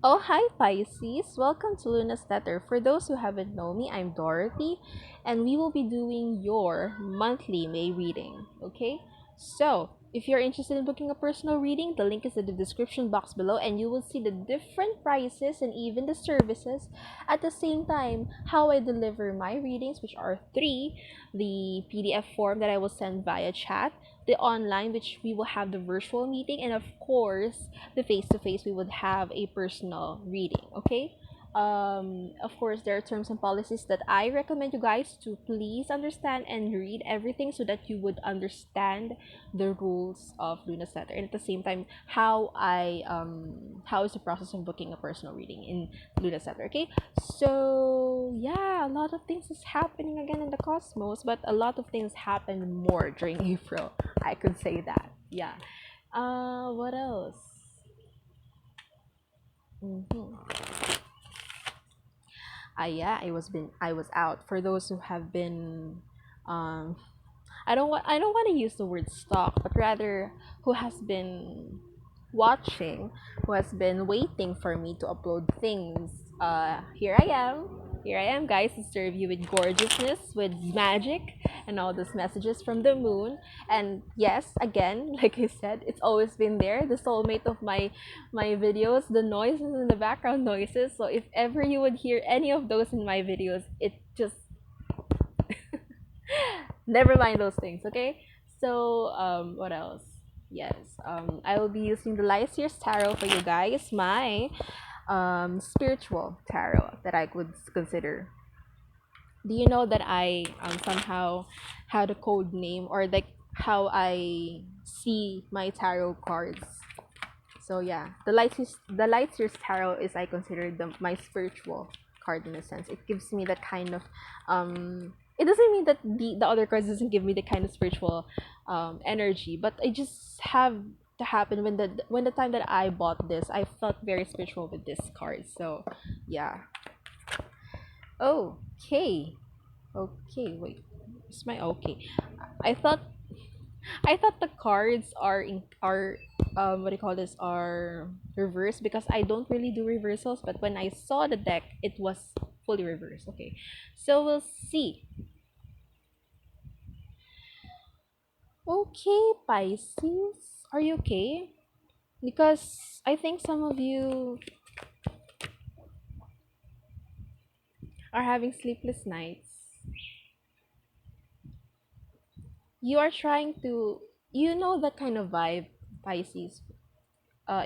Oh, hi Pisces. Welcome to Luna's Letter. For those who haven't known me, I'm Dorothy, and we will be doing your monthly May reading. Okay? So, if you're interested in booking a personal reading, the link is in the description box below, and you will see the different prices and even the services. At the same time, how I deliver my readings, which are three: the PDF form that I will send via chat, the online, which we will have the virtual meeting, and of course, the face to face, we would have a personal reading. Okay. Of course, there are terms and policies that I recommend you guys to please understand and read everything so that you would understand the rules of Luna's Letter, and at the same time how is the process of booking a personal reading in Luna's Letter. Okay, so yeah, a lot of things is happening again in the cosmos, but a lot of things happen more during April. I could say that. Yeah. What else? Mm-hmm. Yeah, I was out. For those who have been, um, I don't want to use the word stalk, but rather who has been watching, who has been waiting for me to upload things. Here I am. Here I am, guys, to serve you with gorgeousness, with magic, and all those messages from the moon. And yes, again, like I said, it's always been there, the soulmate of my videos, the noises and the background noises. So if ever you would hear any of those in my videos, it just never mind those things, okay? So, what else? Yes, I will be using the Light Year's Tarot for you guys, my spiritual tarot that I would consider. Do you know that I somehow had a code name, or like how I see my tarot cards? So yeah, the Light Year's Tarot is, I consider, my spiritual card in a sense. It gives me that kind of it doesn't mean that the other cards doesn't give me the kind of spiritual energy, but I just have to happen when the time that I bought this, I felt very spiritual with this card. So yeah. Okay. Okay, wait. It's my okay. I thought I thought the cards are what do you call this, are reversed, because I don't really do reversals, but when I saw the deck, it was fully reversed. Okay. So we'll see. Okay, Pisces. Are you okay? Because I think some of you are having sleepless nights. You are trying to, you know, that kind of vibe, Pisces,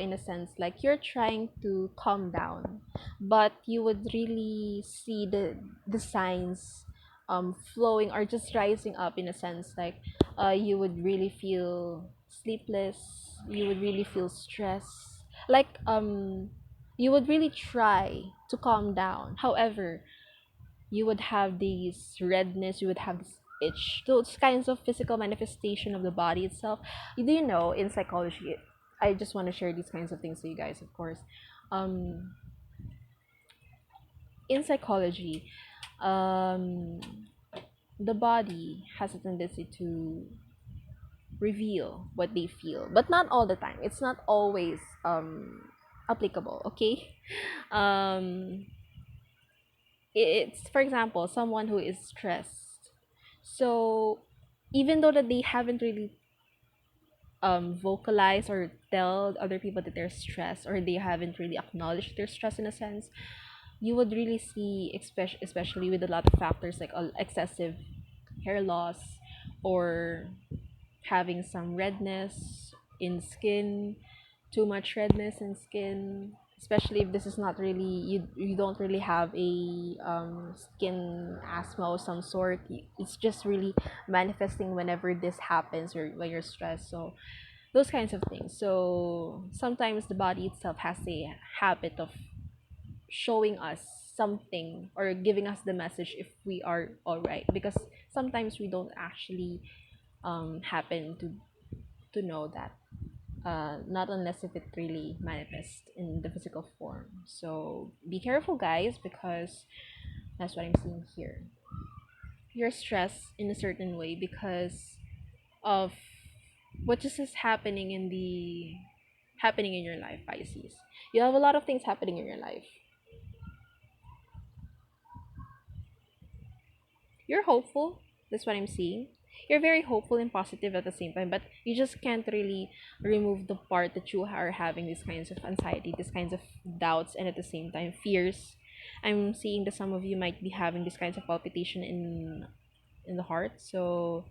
in a sense, like you're trying to calm down, but you would really see the signs flowing or just rising up, in a sense, like you would really feel sleepless, you would really feel stress, like you would really try to calm down. However, you would have these redness, you would have this itch, those kinds of physical manifestation of the body itself. Do you know, in psychology, I just want to share these kinds of things to you guys, of course. Um, in psychology, um, the body has a tendency to reveal what they feel, but not all the time. It's not always applicable, okay? Um, it's, for example, someone who is stressed. So even though that they haven't really vocalize or tell other people that they're stressed, or they haven't really acknowledged their stress, in a sense, you would really see, especially with a lot of factors like excessive hair loss, or having some redness in skin, too much redness in skin, especially if this is not really, you don't really have a skin asthma of some sort. It's just really manifesting whenever this happens, or when you're stressed. So those kinds of things. So sometimes the body itself has a habit of showing us something, or giving us the message if we are all right, because sometimes we don't actually happen to know that, not unless if it really manifests in the physical form. So be careful, guys, because that's what I'm seeing here. You're stressed in a certain way because of what just is happening in the happening in your life, Pisces. You have a lot of things happening in your life. You're hopeful. That's what I'm seeing. You're very hopeful and positive at the same time, but you just can't really remove the part that you are having these kinds of anxiety, these kinds of doubts, and at the same time fears. I'm seeing that some of you might be having these kinds of palpitation in the heart, so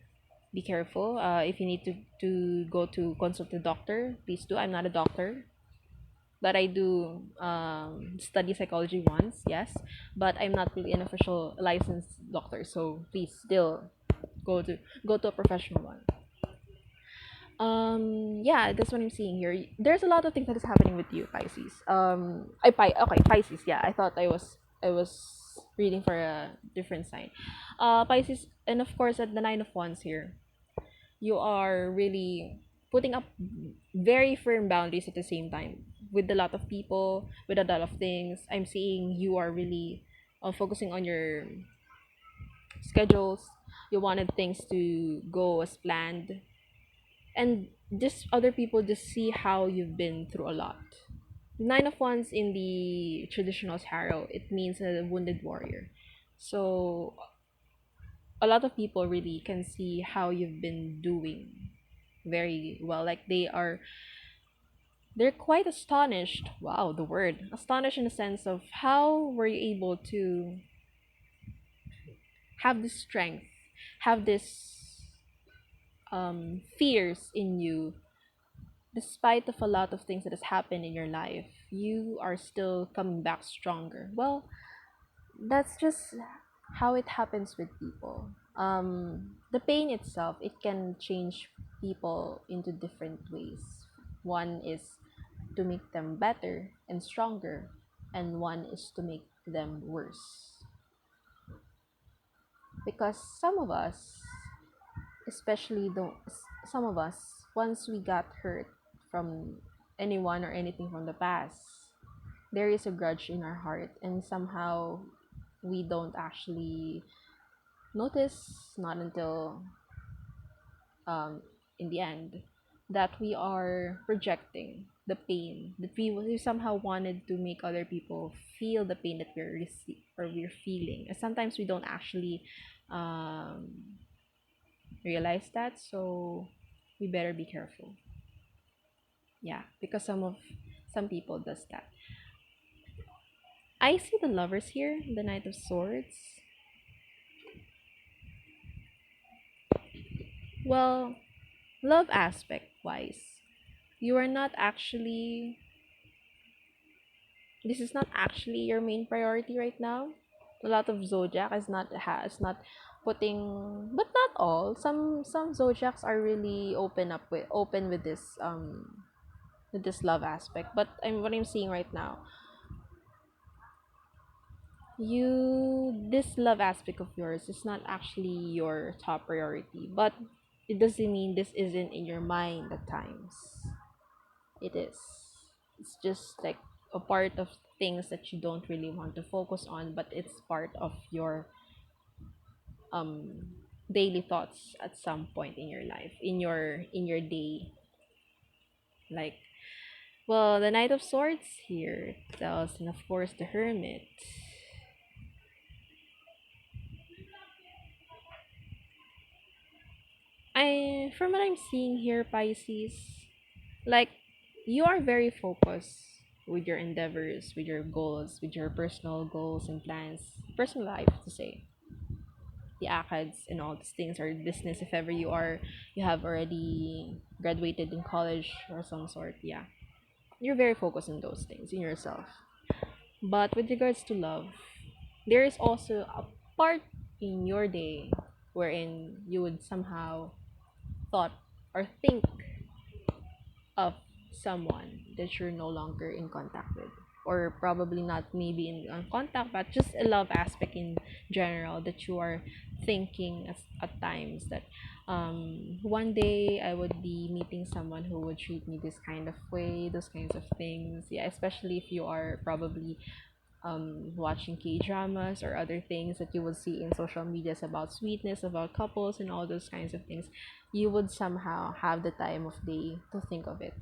be careful. If you need to go to consult the doctor, please do. I'm not a doctor, but I do study psychology once, yes. But I'm not really an official licensed doctor, so please still go to go to a professional one. Yeah, that's what I'm seeing here. There's a lot of things that is happening with you, Pisces. Okay, Pisces. Yeah, I thought I was reading for a different sign. Pisces, and of course at the Nine of Wands here, you are really putting up very firm boundaries at the same time with a lot of people, with a lot of things. I'm seeing you are really focusing on your schedules. You wanted things to go as planned, and just other people just see how you've been through a lot. Nine of Wands in the traditional tarot, it means a wounded warrior. So a lot of people really can see how you've been doing very well. Like they're quite astonished. Wow, the word. Astonished in the sense of how were you able to have this strength, have this fears in you despite of a lot of things that has happened in your life. You are still coming back stronger. Well, that's just how it happens with people. The pain itself, it can change people into different ways. One is to make them better and stronger, and one is to make them worse. Because some of us, especially some of us, once we got hurt from anyone or anything from the past, there is a grudge in our heart, and somehow we don't actually notice, not until in the end, that we are projecting the pain that we somehow wanted to make other people feel the pain that we're feeling. And sometimes we don't actually um, realize that, so we better be careful. Yeah, because some people does that. I see the lovers here, the Knight of Swords. Well, love aspect wise, you are not actually this is not actually your main priority right now. A lot of zodiac is not putting, but not all. Some zodiacs are really open with this love aspect. But what I'm seeing right now, this love aspect of yours is not actually your top priority. But it doesn't mean this isn't in your mind at times. It is. It's just like a part of things that you don't really want to focus on, but it's part of your um daily thoughts at some point in your life, in your day. Like, well, the Knight of Swords here tells, and of course the Hermit. From what I'm seeing here, Pisces, like you are very focused with your endeavors, with your goals, with your personal goals and plans, personal life to say, the ACADS and all these things, or business if ever you have already graduated in college or some sort. Yeah, you're very focused on those things in yourself. But with regards to love, there is also a part in your day wherein you would somehow thought or think of someone that you're no longer in contact with, or probably not maybe in contact, but just a love aspect in general, that you are thinking at times that one day I would be meeting someone who would treat me this kind of way, those kinds of things. Yeah, especially if you are probably watching K dramas or other things that you would see in social medias about sweetness, about couples, and all those kinds of things. You would somehow have the time of day to think of it.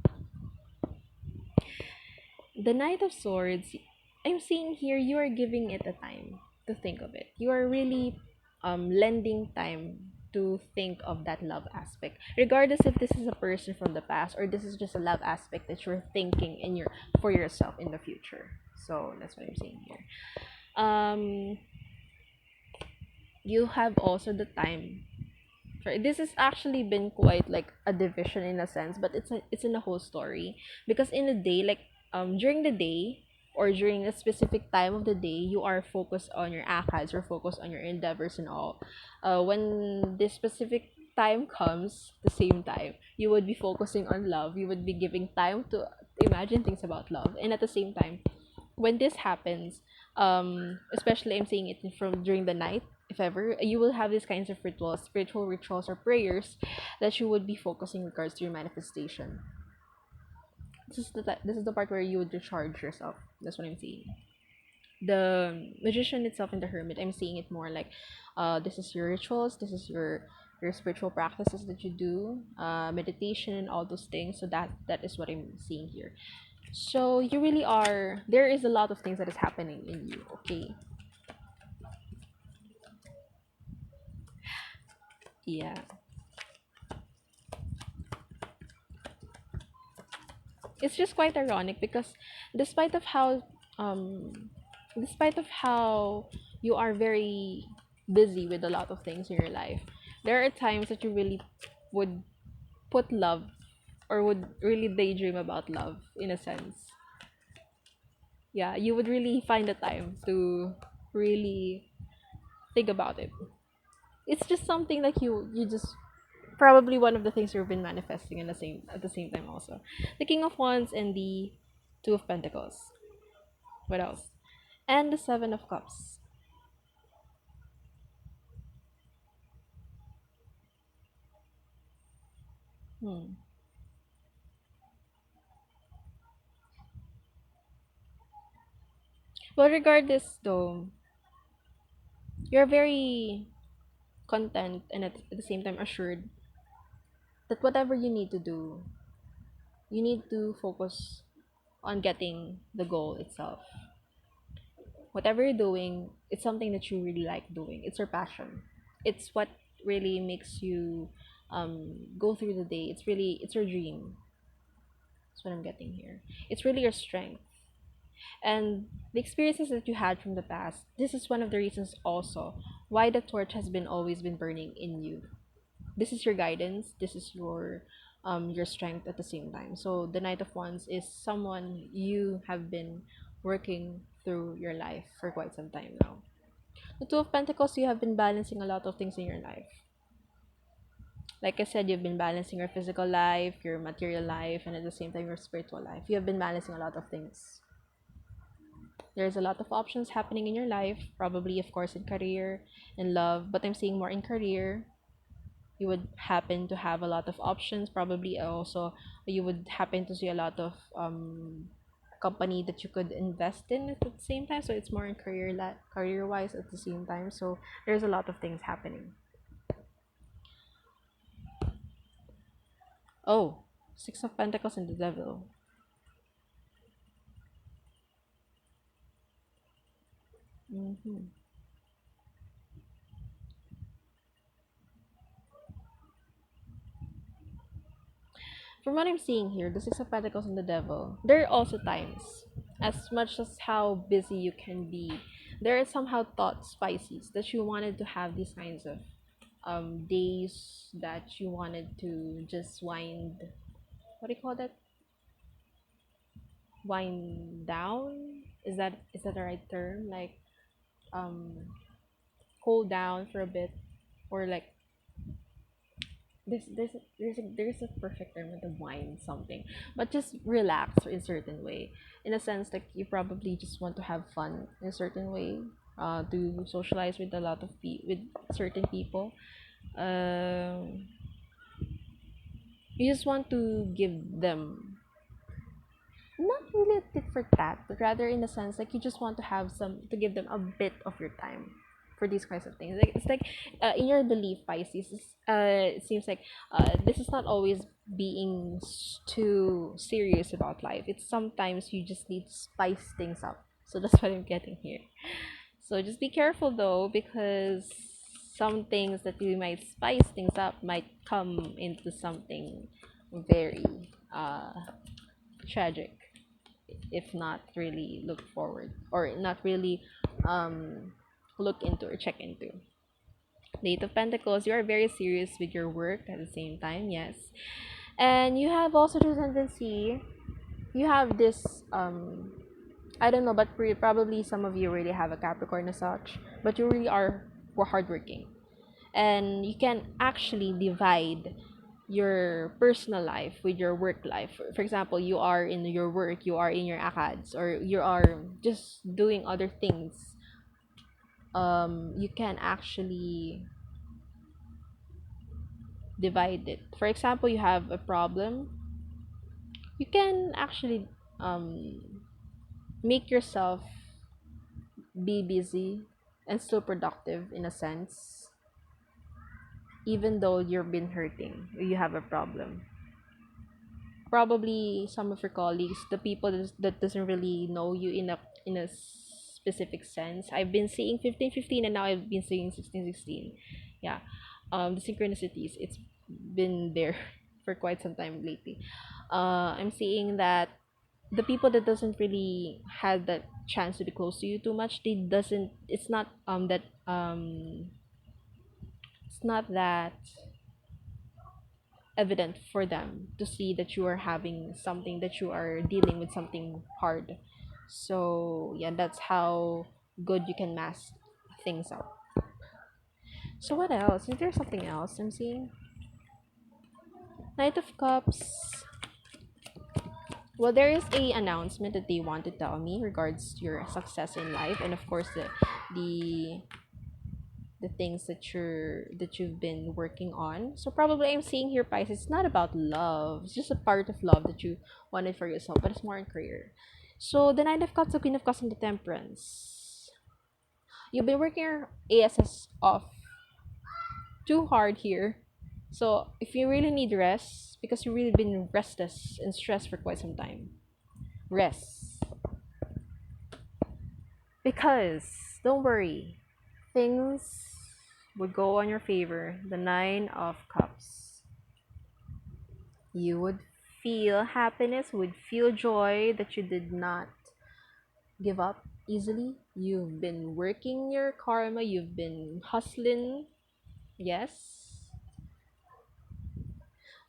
The Knight of Swords, I'm seeing here you are giving it a time to think of it. You are really lending time to think of that love aspect. Regardless if this is a person from the past or this is just a love aspect that you're thinking in your for yourself in the future. So that's what I'm saying here. Um you have also the time. Right. This has actually been quite like a division in a sense, but it's in the whole story because in the day, like during the day or during a specific time of the day, you are focused on your akads or focused on your endeavors and all. When this specific time comes, the same time, you would be focusing on love. You would be giving time to imagine things about love, and at the same time, when this happens, especially I'm seeing it from during the night, if ever, you will have these kinds of rituals, spiritual rituals or prayers that you would be focusing regards to your manifestation. This is the part where you would recharge yourself. That's what I'm seeing. The magician itself and the hermit, I'm seeing it more like, this is your rituals, this is your spiritual practices that you do, meditation and all those things. So that is what I'm seeing here. So you really are. There is a lot of things that is happening in you. Okay. Yeah. It's just quite ironic because despite of how um despite of how you are very busy with a lot of things in your life, there are times that you really would put love or would really daydream about love in a sense. Yeah, you would really find the time to really think about it. It's just something like you just probably one of the things you've been manifesting in the same at the same time also. The King of Wands and the Two of Pentacles. What else? And the Seven of Cups. Hmm. Well, regardless though, you're very content and at the same time assured that whatever you need to do, you need to focus on getting the goal itself. Whatever you're doing, it's something that you really like doing. It's your passion. It's what really makes you go through the day. It's your dream. That's what I'm getting here. It's really your strength. And the experiences that you had from the past, this is one of the reasons also why the torch has been always been burning in you. This is your guidance, this is your strength at the same time. So the Knight of Wands is someone you have been working through your life for quite some time now. The Two of Pentacles, you have been balancing a lot of things in your life. Like I said, you've been balancing your physical life, your material life, and at the same time your spiritual life. You have been balancing a lot of things. There's a lot of options happening in your life, probably of course in career and love, but I'm seeing more in career. You would happen to have a lot of options, probably also you would happen to see a lot of company that you could invest in at the same time. So it's more in career wise at the same time. So there's a lot of things happening. Oh, Six of Pentacles and the Devil. hmm From what I'm seeing here, the Six of Pentacles and the Devil, there are also times, as much as how busy you can be, there are somehow thoughts, Pisces, that you wanted to have these kinds of days that you wanted to just what do you call that? Wind down? Is that the right term? Like um cool down for a bit, or like there's a perfect term with the wine something, but just relax in a certain way, in a sense like you probably just want to have fun in a certain way, to socialize with a lot of with certain people. um you just want to give them not really a tit for tat, but rather in the sense like you just want to have some to give them a bit of your time for these kinds of things. Like it's like in your belief, Pisces, it seems like this is not always being too serious about life. It's sometimes you just need to spice things up. So that's what I'm getting here. So just be careful though, because some things that you might spice things up might come into something very uh tragic, if not really look forward, or not really um look into or check into. Eight of Pentacles, you are very serious with your work at the same time, yes. And you have also the tendency, you have this I don't know, but probably some of you really have a Capricorn as such, but you really are hardworking. And you can actually divide your personal life with your work life. For example, you are in your work, you are in your acads, or you are just doing other things. You can actually divide it. For example, you have a problem, you can actually make yourself be busy and still productive in a sense, even though you've been hurting, you have a problem. Probably some of your colleagues, the people that doesn't really know you in a specific sense. I've been seeing 15-15, and now I've been seeing 16-16. Yeah. The synchronicities, it's been there for quite some time lately. I'm seeing that the people that doesn't really have that chance to be close to you too much, they doesn't it's not that it's not that evident for them to see that you are having something, that you are dealing with something hard. So yeah, that's how good you can mask things up. So what else? Is there something else I'm seeing? Knight of Cups. Well, there is a announcement that they want to tell me regards to your success in life, and of course the the things that you've been working on. So probably I'm seeing here, Pisces, it's not about love. It's just a part of love that you wanted for yourself, but it's more in career. So the Nine of Cups, the Queen of Cups, and the Temperance. You've been working your ASS off too hard here. So if you really need rest, because you've really been restless and stressed for quite some time, rest. Because don't worry, things would go on your favor. The Nine of Cups. You would feel happiness, would feel joy that you did not give up easily. You've been working your karma, you've been hustling. Yes.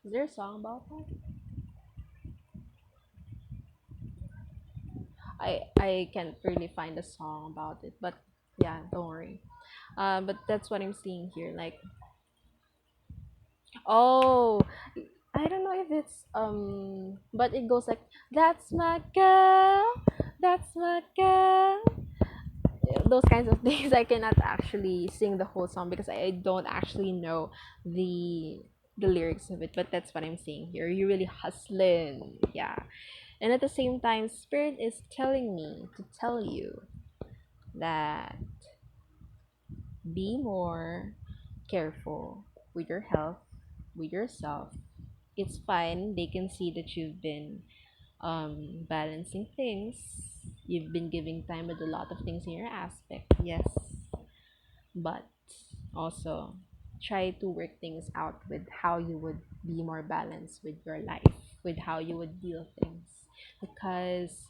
Is there a song about that? I can't really find a song about it, but yeah, don't worry. But that's what I'm seeing here. Like, oh, I don't know if it's but it goes like, that's my girl, that's my girl. Those kinds of things. I cannot actually sing the whole song because I don't actually know the lyrics of it, but that's what I'm seeing here. You're really hustling, yeah. And at the same time, Spirit is telling me to tell you that be more careful with your health, with yourself. It's fine. They can see that you've been balancing things. You've been giving time with a lot of things in your aspect, yes. But also try to work things out with how you would be more balanced with your life, with how you would deal things. Because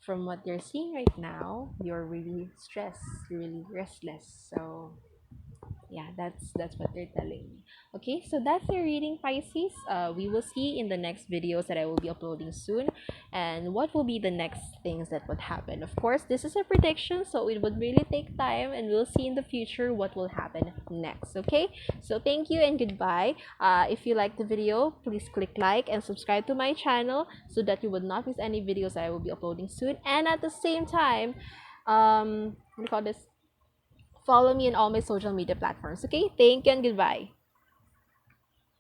from what you're seeing right now, you're really stressed, you're really restless. So yeah, that's what they're telling me. Okay, so that's your reading, Pisces. We will see in the next videos that I will be uploading soon, and what will be the next things that would happen. Of course, this is a prediction, so it would really take time, and we'll see in the future what will happen next. Okay, so thank you and goodbye. If you like the video, please click like and subscribe to my channel so that you would not miss any videos that I will be uploading soon. And at the same time, what do you call this, follow me on all my social media platforms. Okay, thank you and goodbye.